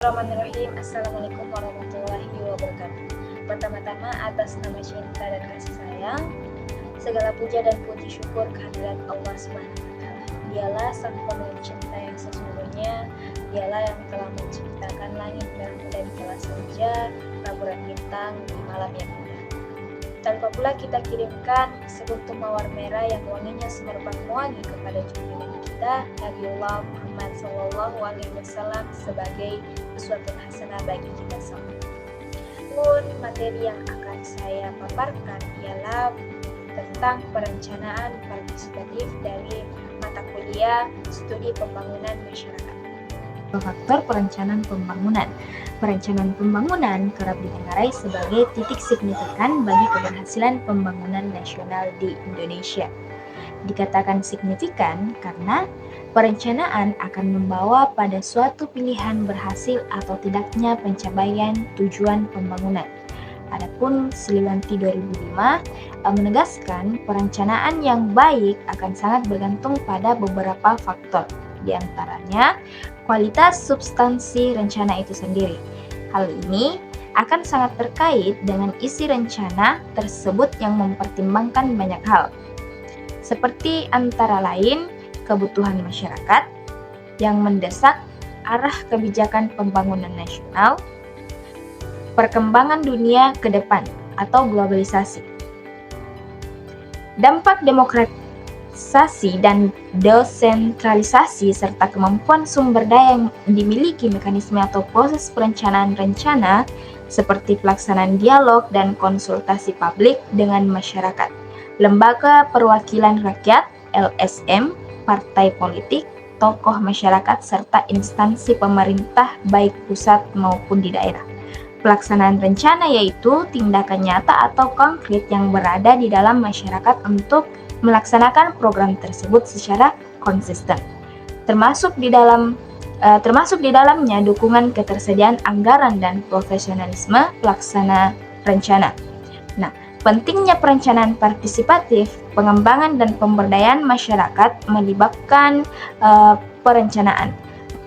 Bismillahirrahmanirrahim. Assalamualaikum warahmatullahi wabarakatuh. Pertama-tama atas nama cinta dan kasih sayang, segala puja dan puji syukur kehadirat Allah Subhanahu wa taala. Dialah sang pemilik cinta yang sesungguhnya, dialah yang telah menciptakan langit dan bulan kala senja, taburan bintang di malam yang indah. Tanpa pula kita kirimkan sekuntum mawar merah yang wanginya semerbak mewangi kepada junjungan kita Nabiullah Muhammad SAW sebagai uswatun hasanah bagi kita semua. Pun materi yang akan saya paparkan ialah tentang perencanaan partisipatif dari mata kuliah studi pembangunan masyarakat. Faktor perencanaan pembangunan. Perencanaan pembangunan kerap ditengarai sebagai titik signifikan bagi keberhasilan pembangunan nasional di Indonesia. Dikatakan signifikan karena perencanaan akan membawa pada suatu pilihan berhasil atau tidaknya pencapaian tujuan pembangunan. Adapun Sliwanti 2005 menegaskan perencanaan yang baik akan sangat bergantung pada beberapa faktor, di antaranya kualitas substansi rencana itu sendiri. Hal ini akan sangat terkait dengan isi rencana tersebut yang mempertimbangkan banyak hal, seperti antara lain kebutuhan masyarakat yang mendesak, arah kebijakan pembangunan nasional, perkembangan dunia ke depan atau globalisasi, dampak demokratisasi dan desentralisasi, serta kemampuan sumber daya yang dimiliki mekanisme atau proses perencanaan rencana seperti pelaksanaan dialog dan konsultasi publik dengan masyarakat, lembaga perwakilan rakyat (LSM), partai politik, tokoh masyarakat, serta instansi pemerintah baik pusat maupun di daerah. Pelaksanaan rencana yaitu tindakan nyata atau konkret yang berada di dalam masyarakat untuk melaksanakan program tersebut secara konsisten. Termasuk di dalamnya dukungan ketersediaan anggaran dan profesionalisme pelaksana rencana. Nah, pentingnya perencanaan partisipatif, pengembangan dan pemberdayaan masyarakat melibatkan perencanaan,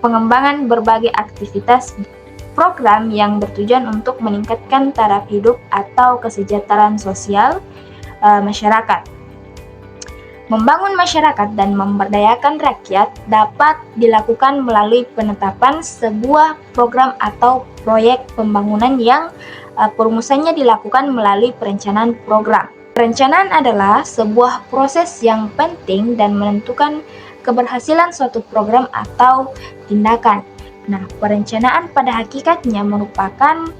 pengembangan berbagai aktivitas program yang bertujuan untuk meningkatkan taraf hidup atau kesejahteraan sosial masyarakat. Membangun masyarakat dan memberdayakan rakyat dapat dilakukan melalui penetapan sebuah program atau proyek pembangunan yang perumusannya dilakukan melalui perencanaan program. Perencanaan adalah sebuah proses yang penting dan menentukan keberhasilan suatu program atau tindakan. Nah, perencanaan pada hakikatnya merupakan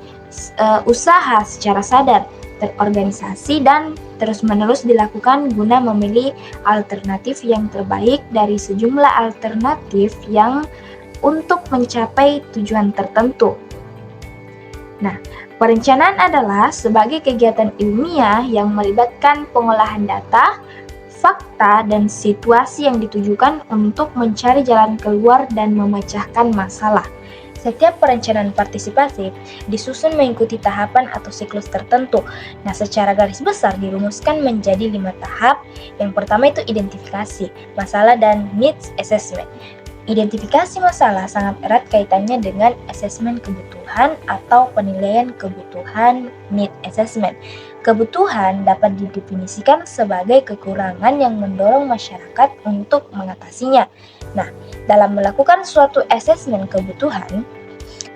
usaha secara sadar, terorganisasi, dan terus-menerus dilakukan guna memilih alternatif yang terbaik dari sejumlah alternatif yang untuk mencapai tujuan tertentu. Nah, perencanaan adalah sebagai kegiatan ilmiah yang melibatkan pengolahan data, fakta, dan situasi yang ditujukan untuk mencari jalan keluar dan memecahkan masalah. Setiap perencanaan partisipatif disusun mengikuti tahapan atau siklus tertentu. Nah, secara garis besar dirumuskan menjadi 5 tahap. Yang pertama itu identifikasi masalah dan needs assessment. Identifikasi masalah sangat erat kaitannya dengan asesmen kebutuhan atau penilaian kebutuhan need assessment. Kebutuhan dapat didefinisikan sebagai kekurangan yang mendorong masyarakat untuk mengatasinya. Nah, dalam melakukan suatu asesmen kebutuhan,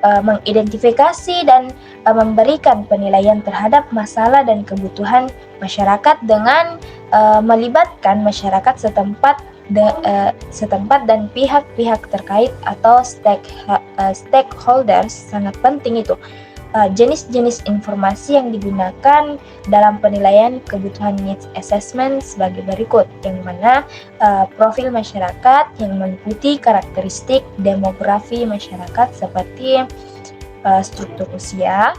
mengidentifikasi dan memberikan penilaian terhadap masalah dan kebutuhan masyarakat dengan melibatkan masyarakat setempat dan pihak-pihak terkait atau stakeholders sangat penting itu. Jenis-jenis informasi yang digunakan dalam penilaian kebutuhan needs assessment sebagai berikut, yang mana profil masyarakat yang meliputi karakteristik demografi masyarakat seperti struktur usia,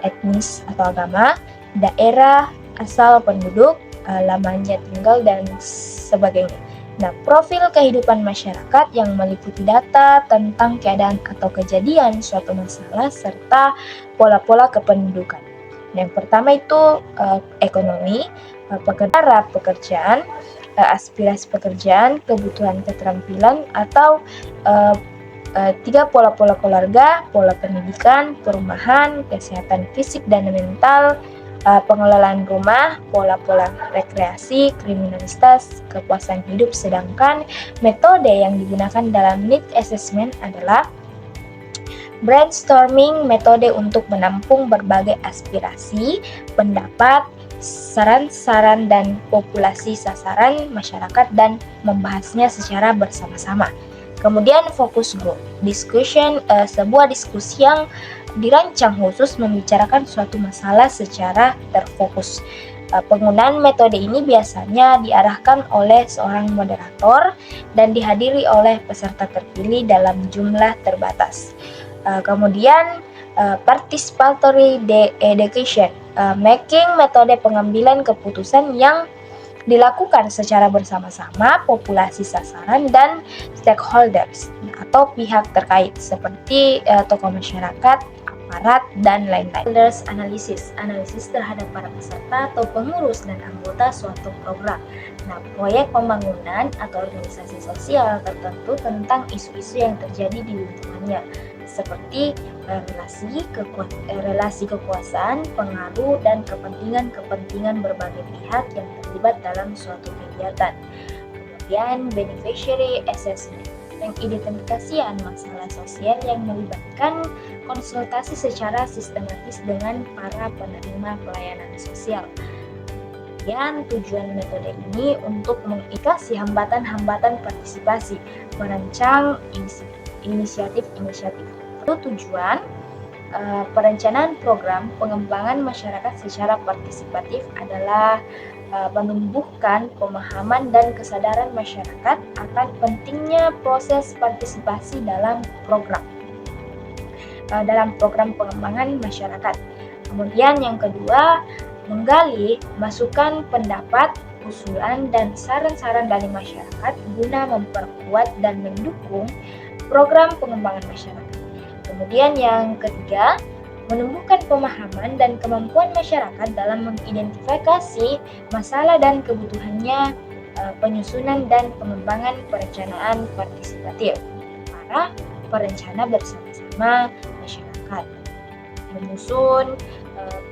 etnis atau agama, daerah asal penduduk, lamanya tinggal, dan sebagainya. Nah, profil kehidupan masyarakat yang meliputi data tentang keadaan atau kejadian suatu masalah serta pola-pola kependudukan. Yang pertama itu ekonomi, pekerjaan, aspirasi pekerjaan, kebutuhan keterampilan atau tiga pola-pola keluarga, pola pendidikan, perumahan, kesehatan fisik dan mental, pengelolaan rumah, pola-pola rekreasi, kriminalitas, kepuasan hidup. Sedangkan metode yang digunakan dalam need assessment adalah brainstorming, metode untuk menampung berbagai aspirasi, pendapat, saran-saran dan populasi sasaran masyarakat dan membahasnya secara bersama-sama. Kemudian fokus group, discussion, sebuah diskusi yang dirancang khusus membicarakan suatu masalah secara terfokus. Penggunaan metode ini biasanya diarahkan oleh seorang moderator dan dihadiri oleh peserta terpilih dalam jumlah terbatas. Kemudian participatory education, making, metode pengambilan keputusan yang dilakukan secara bersama-sama populasi sasaran dan stakeholders atau pihak terkait seperti tokoh masyarakat, aparat, dan lain-lain. Analysis terhadap para peserta atau pengurus dan anggota suatu program. Nah, proyek pembangunan atau organisasi sosial tertentu tentang isu-isu yang terjadi di lingkungannya seperti relasi kekuasaan, pengaruh, dan kepentingan berbagai pihak yang terlibat dalam suatu kegiatan. Kemudian beneficiary assessment, pengidentifikasian masalah sosial yang melibatkan konsultasi secara sistematis dengan para penerima pelayanan sosial. Kemudian tujuan metode ini untuk mengatasi hambatan-hambatan partisipasi, merancang inisiatif-inisiatif. Tujuan perencanaan program pengembangan masyarakat secara partisipatif adalah menumbuhkan pemahaman dan kesadaran masyarakat akan pentingnya proses partisipasi dalam program pengembangan masyarakat. Kemudian yang kedua, menggali masukan, pendapat, usulan, dan saran-saran dari masyarakat guna memperkuat dan mendukung program pengembangan masyarakat. Kemudian yang ketiga, menumbuhkan pemahaman dan kemampuan masyarakat dalam mengidentifikasi masalah dan kebutuhannya, penyusunan dan pengembangan perencanaan partisipatif para perencana bersama-sama masyarakat. Menyusun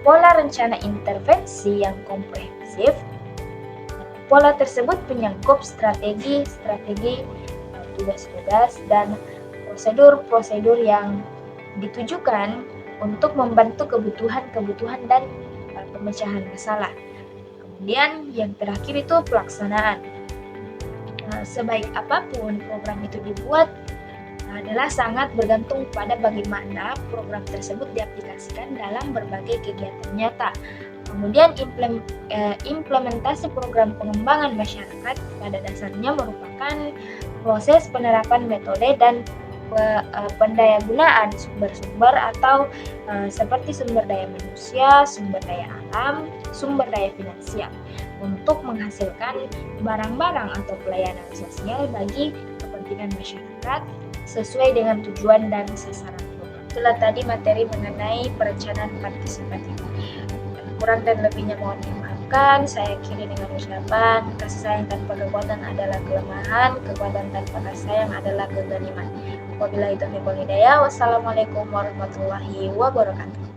pola rencana intervensi yang komprehensif. Pola tersebut menyangkut strategi, tugas-tugas, dan prosedur-prosedur yang ditujukan untuk membantu kebutuhan dan pemecahan masalah. Kemudian yang terakhir itu pelaksanaan. Sebaik apapun program itu dibuat adalah sangat bergantung pada bagaimana program tersebut diaplikasikan dalam berbagai kegiatan nyata. Kemudian implementasi program pengembangan masyarakat pada dasarnya merupakan proses penerapan metode dan pendayagunaan sumber-sumber atau seperti sumber daya manusia, sumber daya alam, sumber daya finansial untuk menghasilkan barang-barang atau pelayanan sosial bagi kepentingan masyarakat sesuai dengan tujuan dan sasaran program. Itulah tadi materi mengenai perencanaan partisipatif. Kurang dan lebihnya mohon dimaafkan. Saya akhiri dengan ucapan kasih sayang tanpa kekuatan adalah kelemahan, kekuatan tanpa kasih sayang adalah kezaliman. Wabillahi taufiq wal hidayah. Wassalamualaikum warahmatullahi wabarakatuh.